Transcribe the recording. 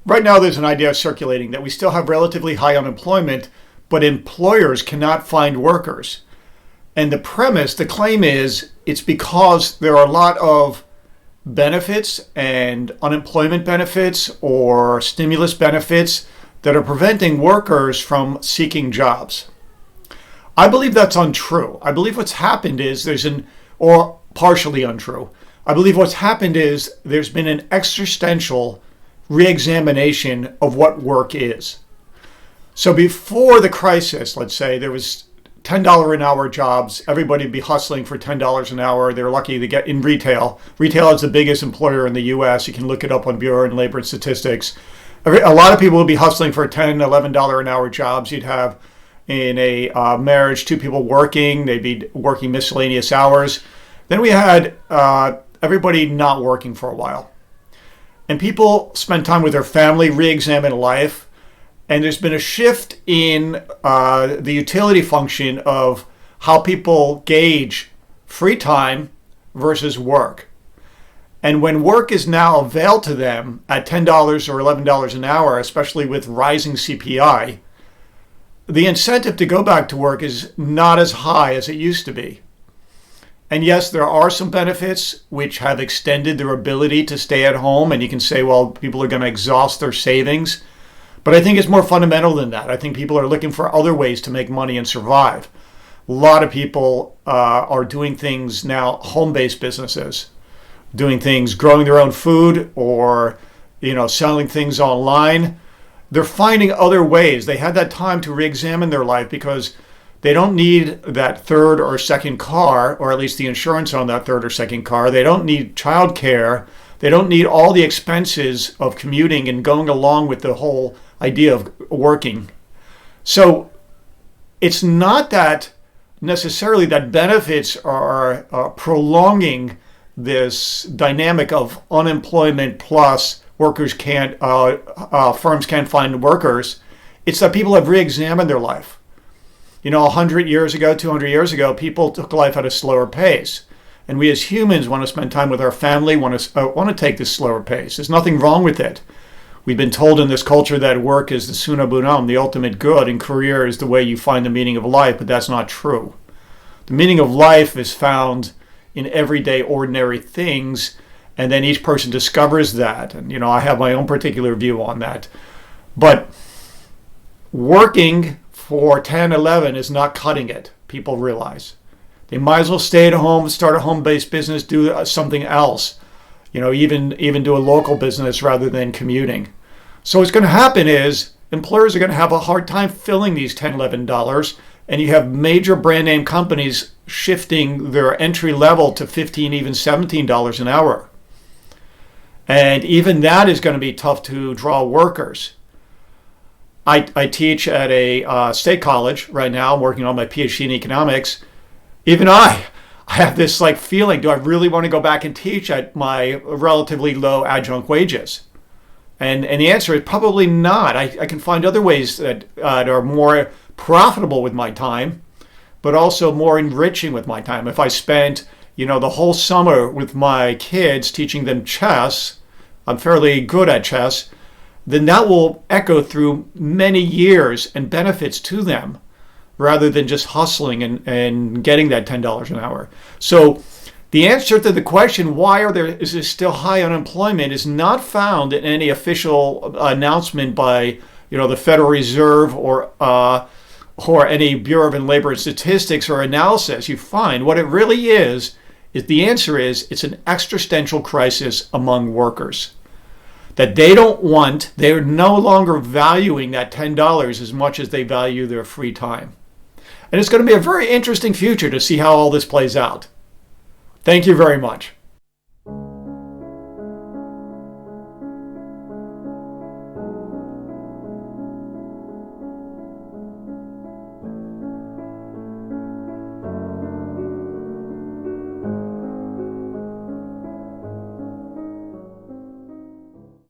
Right now, there's an idea circulating that we still have relatively high unemployment, but employers cannot find workers. And the claim is it's because there are a lot of benefits and unemployment benefits or stimulus benefits that are preventing workers from seeking jobs. I believe that's untrue. I believe what's happened is or partially untrue. I believe what's happened is there's been an existential reexamination of what work is. So before the crisis, let's say there was $10 an hour jobs. Everybody would be hustling for $10 an hour. They're lucky to get in retail. Retail is the biggest employer in the U.S. You can look it up on Bureau of Labor Statistics. A lot of people would be hustling for $10, $11 an hour jobs. You'd have in a marriage, two people working. They'd be working miscellaneous hours. Then we had everybody not working for a while. And people spend time with their family, re-examine life. And there's been a shift in the utility function of how people gauge free time versus work. And when work is now availed to them at $10 or $11 an hour, especially with rising CPI, the incentive to go back to work is not as high as it used to be. And yes, there are some benefits which have extended their ability to stay at home. And you can say, well, people are going to exhaust their savings. But I think it's more fundamental than that. I think people are looking for other ways to make money and survive. A lot of people are doing things now, home-based businesses, doing things, growing their own food or, selling things online. They're finding other ways. They had that time to re-examine their life because they don't need that third or second car, or at least the insurance on that third or second car. They don't need childcare. They don't need all the expenses of commuting and going along with the whole idea of working. So it's not that necessarily that benefits are prolonging this dynamic of unemployment plus firms can't find workers. It's that people have re-examined their life. 100 years ago, 200 years ago, people took life at a slower pace. And we as humans want to spend time with our family, want to take this slower pace. There's nothing wrong with it. We've been told in this culture that work is the suna bunam, the ultimate good, and career is the way you find the meaning of life, but that's not true. The meaning of life is found in everyday, ordinary things, and then each person discovers that. And, I have my own particular view on that. But working for 10, 11 is not cutting it, people realize. They might as well stay at home, start a home-based business, do something else. Even do a local business rather than commuting. So what's going to happen is employers are going to have a hard time filling these $10, $11, and you have major brand name companies shifting their entry level to $15, even $17 an hour. And even that is going to be tough to draw workers. I teach at a state college right now. I'm working on my PhD in economics. Even I have this feeling, do I really want to go back and teach at my relatively low adjunct wages? And the answer is probably not. I can find other ways that are more profitable with my time, but also more enriching with my time. If I spent, the whole summer with my kids teaching them chess, I'm fairly good at chess, then that will echo through many years and benefits to them, rather than just hustling and getting that $10 an hour. So the answer to the question, why is there still high unemployment, is not found in any official announcement by the Federal Reserve or any Bureau of Labor Statistics or analysis. You find what it really is the answer is it's an existential crisis among workers. That they're no longer valuing that $10 as much as they value their free time. And it's going to be a very interesting future to see how all this plays out. Thank you very much.